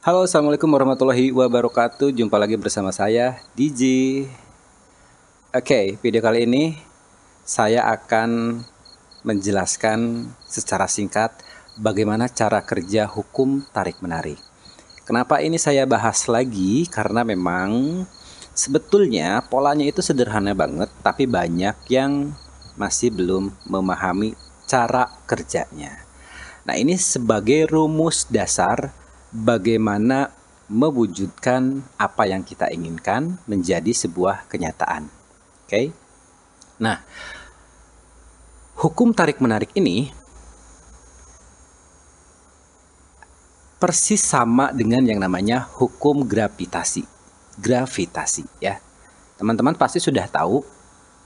Halo, assalamualaikum warahmatullahi wabarakatuh. Jumpa lagi bersama saya, DJ. Oke, video kali ini saya akan menjelaskan secara singkat bagaimana cara kerja hukum tarik-menarik. Kenapa ini saya bahas lagi? Karena memang sebetulnya polanya itu sederhana banget, tapi banyak yang masih belum memahami cara kerjanya. Nah, ini sebagai rumus dasar bagaimana mewujudkan apa yang kita inginkan menjadi sebuah kenyataan. Oke? Nah, hukum tarik-menarik ini persis sama dengan yang namanya hukum gravitasi. Gravitasi ya. Teman-teman pasti sudah tahu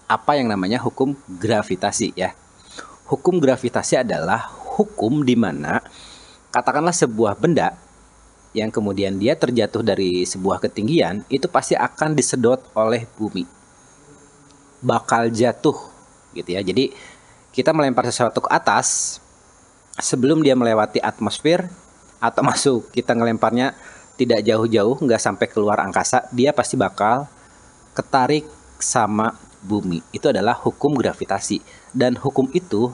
apa yang namanya hukum gravitasi ya. Hukum gravitasi adalah hukum di mana katakanlah sebuah benda yang kemudian dia terjatuh dari sebuah ketinggian, itu pasti akan disedot oleh bumi. Bakal jatuh gitu ya. Jadi kita melempar sesuatu ke atas, sebelum dia melewati atmosfer atau masuk, kita ngelemparnya tidak jauh-jauh, nggak sampai keluar angkasa, dia pasti bakal ketarik sama bumi. Itu adalah hukum gravitasi. Dan hukum itu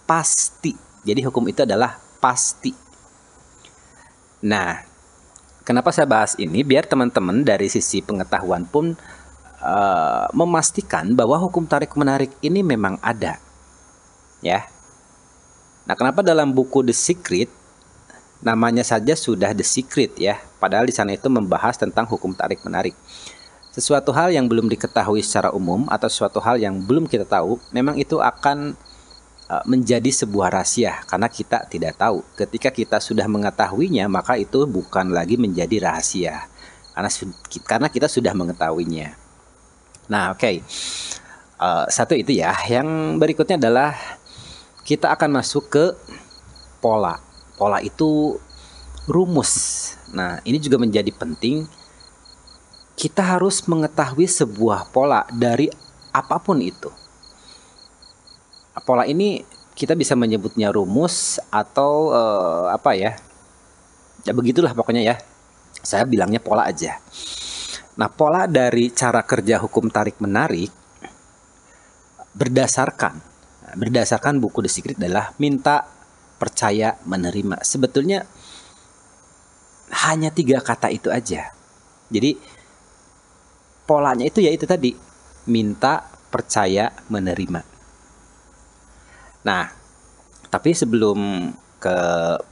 pasti. Jadi hukum itu adalah pasti. Nah, kenapa saya bahas ini? Biar teman-teman dari sisi pengetahuan pun memastikan bahwa hukum tarik-menarik ini memang ada. Ya. Nah, kenapa dalam buku The Secret namanya saja sudah The Secret ya? Padahal di sana itu membahas tentang hukum tarik-menarik. Sesuatu hal yang belum diketahui secara umum atau sesuatu hal yang belum kita tahu, memang itu akan menjadi sebuah rahasia karena kita tidak tahu. Ketika kita sudah mengetahuinya, maka itu bukan lagi menjadi rahasia karena kita sudah mengetahuinya. Nah, oke. Satu itu ya. Yang berikutnya adalah kita akan masuk ke pola. Pola itu rumus. Nah, ini juga menjadi penting. Kita harus mengetahui sebuah pola dari apapun itu. Pola ini kita bisa menyebutnya rumus atau apa ya? Ya begitulah pokoknya ya. Saya bilangnya pola aja. Nah, pola dari cara kerja hukum tarik-menarik berdasarkan buku The Secret adalah minta, percaya, menerima. Sebetulnya hanya 3 kata itu aja. Jadi polanya itu ya itu tadi, minta, percaya, menerima. Nah, tapi sebelum ke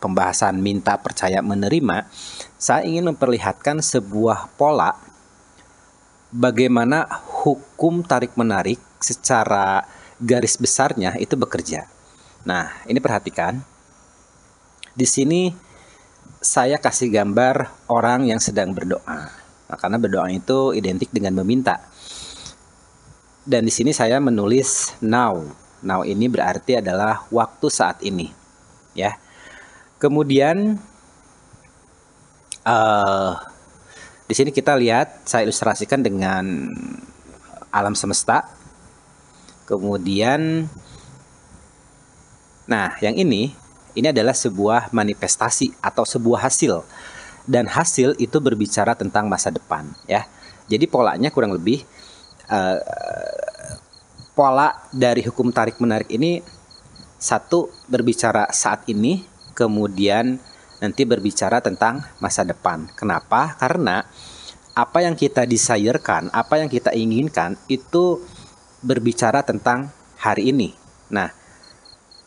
pembahasan minta, percaya, menerima, saya ingin memperlihatkan sebuah pola bagaimana hukum tarik-menarik secara garis besarnya itu bekerja. Nah, ini perhatikan. Di sini saya kasih gambar orang yang sedang berdoa. Nah, karena berdoa itu identik dengan meminta. Dan di sini saya menulis now. Now ini berarti adalah waktu saat ini, ya. Kemudian di sini kita lihat, saya ilustrasikan dengan alam semesta. Kemudian, nah yang ini adalah sebuah manifestasi atau sebuah hasil. Dan hasil itu berbicara tentang masa depan, ya. Jadi polanya kurang lebih pola dari hukum tarik-menarik ini, satu berbicara saat ini, kemudian nanti berbicara tentang masa depan. Kenapa? Karena apa yang kita desire-kan, apa yang kita inginkan itu berbicara tentang hari ini. Nah,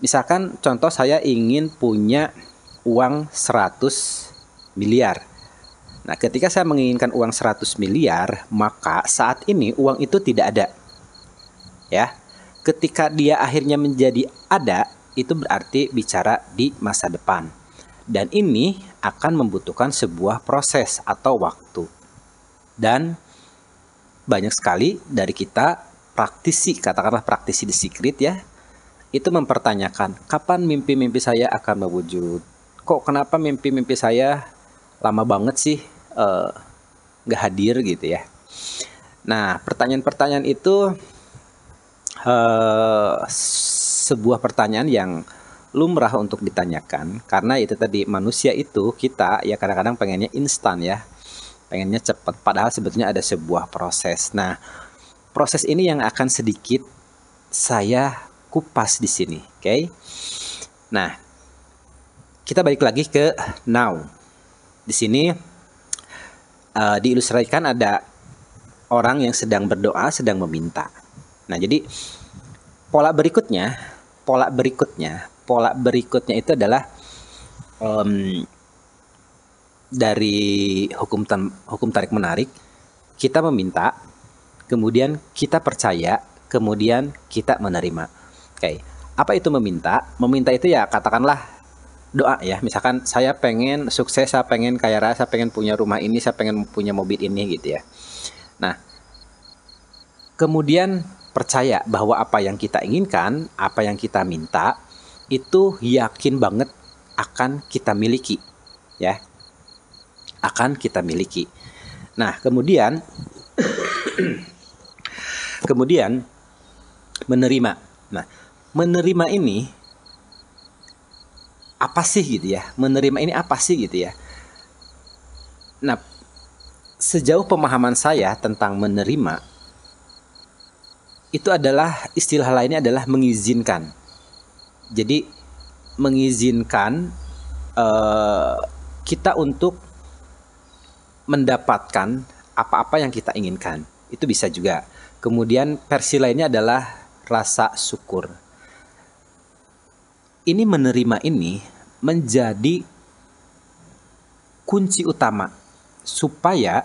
misalkan contoh saya ingin punya uang 100 miliar. Nah, ketika saya menginginkan uang 100 miliar, maka saat ini uang itu tidak ada. Ya, ketika dia akhirnya menjadi ada, itu berarti bicara di masa depan. Dan ini akan membutuhkan sebuah proses atau waktu. Dan banyak sekali dari kita praktisi, katakanlah praktisi The Secret ya, itu mempertanyakan kapan mimpi-mimpi saya akan mewujud. Kok kenapa mimpi-mimpi saya lama banget sih nggak hadir gitu ya. Nah, pertanyaan-pertanyaan itu sebuah pertanyaan yang lumrah untuk ditanyakan, karena itu tadi, manusia itu, kita ya kadang-kadang pengennya instan ya, pengennya cepat, padahal sebetulnya ada sebuah proses. Nah, proses ini yang akan sedikit saya kupas di sini, oke? Nah, kita balik lagi ke now. Di sini diilustrasikan ada orang yang sedang berdoa, sedang meminta. Nah, jadi pola berikutnya itu adalah dari hukum tarik menarik. Kita meminta, kemudian kita percaya, kemudian kita menerima. Oke, apa itu meminta? Meminta itu ya katakanlah doa ya. Misalkan saya pengen sukses, saya pengen kaya raya, saya pengen punya rumah ini, saya pengen punya mobil ini gitu ya. Nah, kemudian percaya bahwa apa yang kita inginkan, apa yang kita minta, itu yakin banget akan kita miliki, ya, akan kita miliki. Nah, kemudian menerima. Nah, menerima ini apa sih gitu ya? Menerima ini apa sih gitu ya? Nah, sejauh pemahaman saya tentang menerima, itu adalah, istilah lainnya adalah mengizinkan. Jadi mengizinkan kita untuk mendapatkan apa-apa yang kita inginkan. Itu bisa juga. Kemudian versi lainnya adalah rasa syukur. Ini menerima ini menjadi kunci utama supaya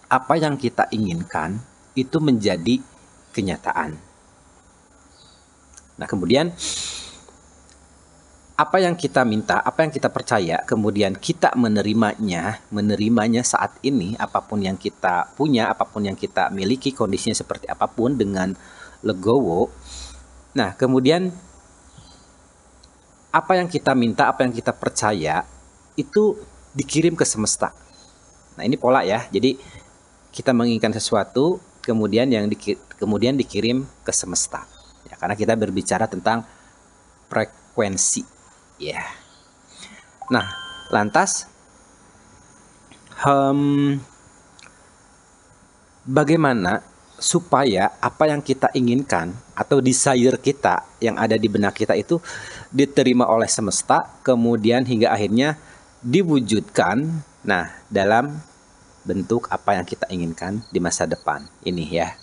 apa yang kita inginkan itu menjadi kenyataan. Nah, kemudian apa yang kita minta, apa yang kita percaya, kemudian kita menerimanya saat ini, apapun yang kita punya, apapun yang kita miliki, kondisinya seperti apapun, dengan legowo. Nah, kemudian apa yang kita minta, apa yang kita percaya, itu dikirim ke semesta. Nah, ini pola ya. Jadi kita menginginkan sesuatu, kemudian dikirim ke semesta. Ya, karena kita berbicara tentang frekuensi. Ya. Nah, lantas bagaimana supaya apa yang kita inginkan atau desire kita yang ada di benak kita itu diterima oleh semesta, kemudian hingga akhirnya diwujudkan, nah, dalam bentuk apa yang kita inginkan di masa depan ini ya.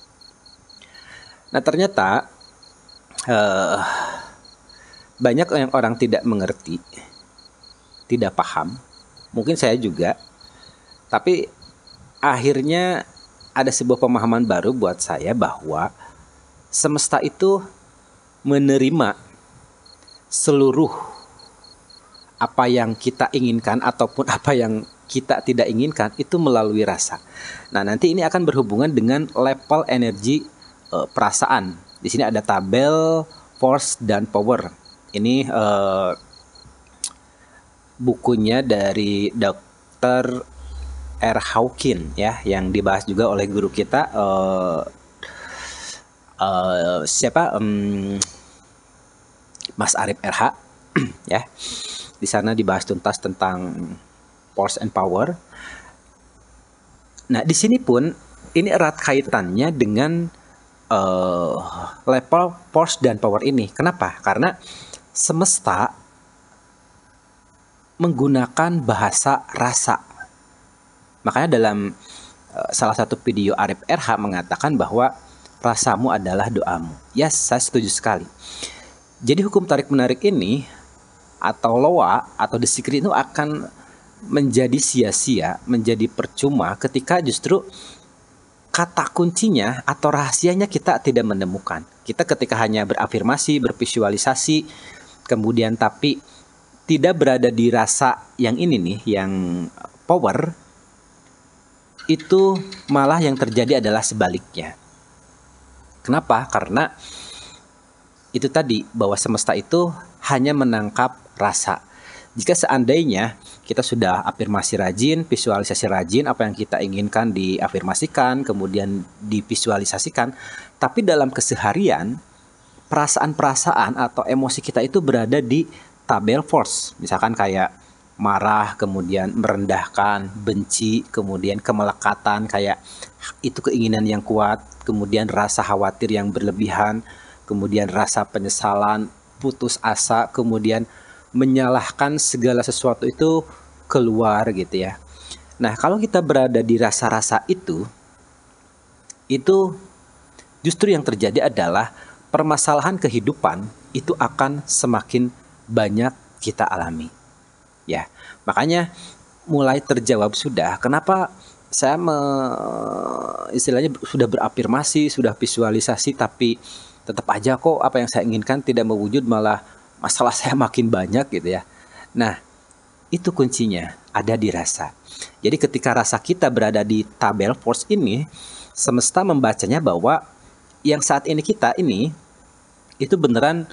Nah, ternyata banyak yang orang tidak mengerti, tidak paham, mungkin saya juga, tapi akhirnya ada sebuah pemahaman baru buat saya bahwa semesta itu menerima seluruh apa yang kita inginkan ataupun apa yang kita tidak inginkan itu melalui rasa. Nah, nanti ini akan berhubungan dengan level energi perasaan. Di sini ada tabel force dan power. Ini bukunya dari Dr. R. Hawkins ya, yang dibahas juga oleh guru kita Mas Arif RH ya. Di sana dibahas tuntas tentang force and power. Nah, di sini pun ini erat kaitannya dengan level force dan power ini. Kenapa? Karena semesta menggunakan bahasa rasa. Makanya dalam salah satu video Arif RH mengatakan bahwa rasamu adalah doamu. Yes, saya setuju sekali. Jadi hukum tarik menarik ini atau law atau the secret itu akan menjadi sia-sia, menjadi percuma ketika justru kata kuncinya atau rahasianya kita tidak menemukan. Kita ketika hanya berafirmasi, bervisualisasi, kemudian tapi tidak berada di rasa yang ini nih, yang power, itu malah yang terjadi adalah sebaliknya. Kenapa? Karena itu tadi, bahwa semesta itu hanya menangkap rasa. Jika seandainya kita sudah afirmasi rajin, visualisasi rajin, apa yang kita inginkan diafirmasikan, kemudian divisualisasikan, tapi dalam keseharian perasaan-perasaan atau emosi kita itu berada di tabel force. Misalkan kayak marah, kemudian merendahkan, benci, kemudian kemelekatan, kayak itu keinginan yang kuat, kemudian rasa khawatir yang berlebihan, kemudian rasa penyesalan, putus asa, kemudian menyalahkan segala sesuatu itu keluar gitu ya. Nah, kalau kita berada di rasa-rasa itu justru yang terjadi adalah permasalahan kehidupan itu akan semakin banyak kita alami. Ya, makanya mulai terjawab sudah kenapa saya istilahnya sudah berafirmasi, sudah visualisasi, tapi tetap aja kok apa yang saya inginkan tidak mewujud, malah masalah saya makin banyak gitu ya. Nah, itu kuncinya ada di rasa. Jadi ketika rasa kita berada di tabel force ini, semesta membacanya bahwa yang saat ini kita ini itu beneran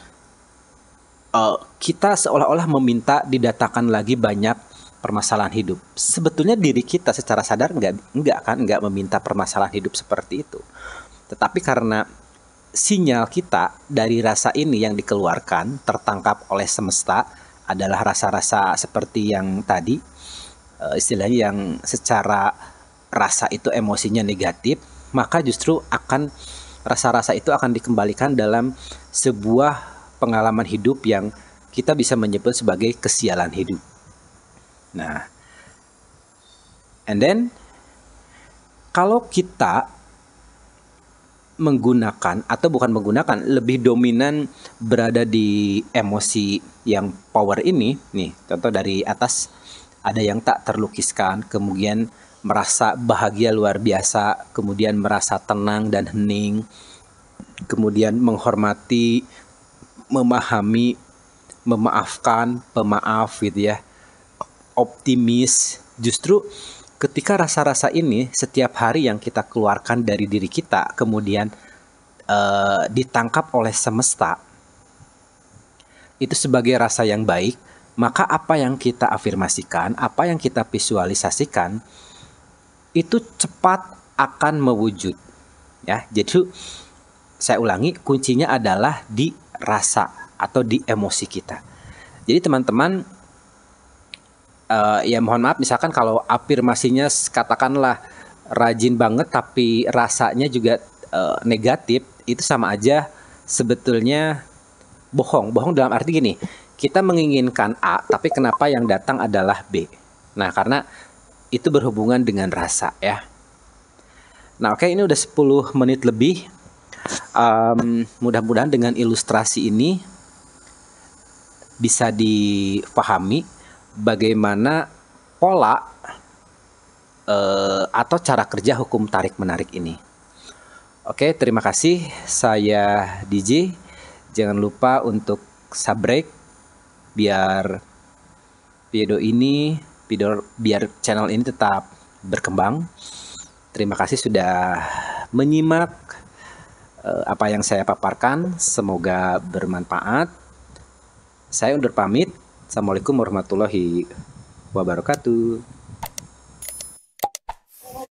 kita seolah-olah meminta didatakan lagi banyak permasalahan hidup. Sebetulnya diri kita secara sadar nggak meminta permasalahan hidup seperti itu. Tetapi karena sinyal kita dari rasa ini yang dikeluarkan tertangkap oleh semesta adalah rasa-rasa seperti yang tadi, istilahnya yang secara rasa itu emosinya negatif, maka justru rasa-rasa itu akan dikembalikan dalam sebuah pengalaman hidup yang kita bisa menyebut sebagai kesialan hidup. Nah, and then kalau kita menggunakan atau bukan menggunakan, lebih dominan berada di emosi yang power ini, nih contoh dari atas ada yang tak terlukiskan, kemudian merasa bahagia luar biasa, kemudian merasa tenang dan hening, kemudian menghormati, memahami, memaafkan, pemaaf gitu ya, optimis. Justru ketika rasa-rasa ini setiap hari yang kita keluarkan dari diri kita kemudian ditangkap oleh semesta itu sebagai rasa yang baik, maka apa yang kita afirmasikan, apa yang kita visualisasikan itu cepat akan mewujud ya. Jadi saya ulangi, kuncinya adalah di rasa atau di emosi kita. Jadi teman-teman, ya mohon maaf misalkan kalau afirmasinya katakanlah rajin banget tapi rasanya juga negatif, itu sama aja sebetulnya bohong. Bohong dalam arti gini, kita menginginkan A tapi kenapa yang datang adalah B. Nah, karena itu berhubungan dengan rasa ya. Nah, oke, ini udah 10 menit lebih. Mudah-mudahan dengan ilustrasi ini bisa dipahami bagaimana pola atau cara kerja hukum tarik-menarik ini. Oke, terima kasih. Saya DJ. Jangan lupa untuk subscribe biar biar channel ini tetap berkembang. Terima kasih sudah menyimak apa yang saya paparkan, semoga bermanfaat. Saya undur pamit. Assalamualaikum warahmatullahi wabarakatuh.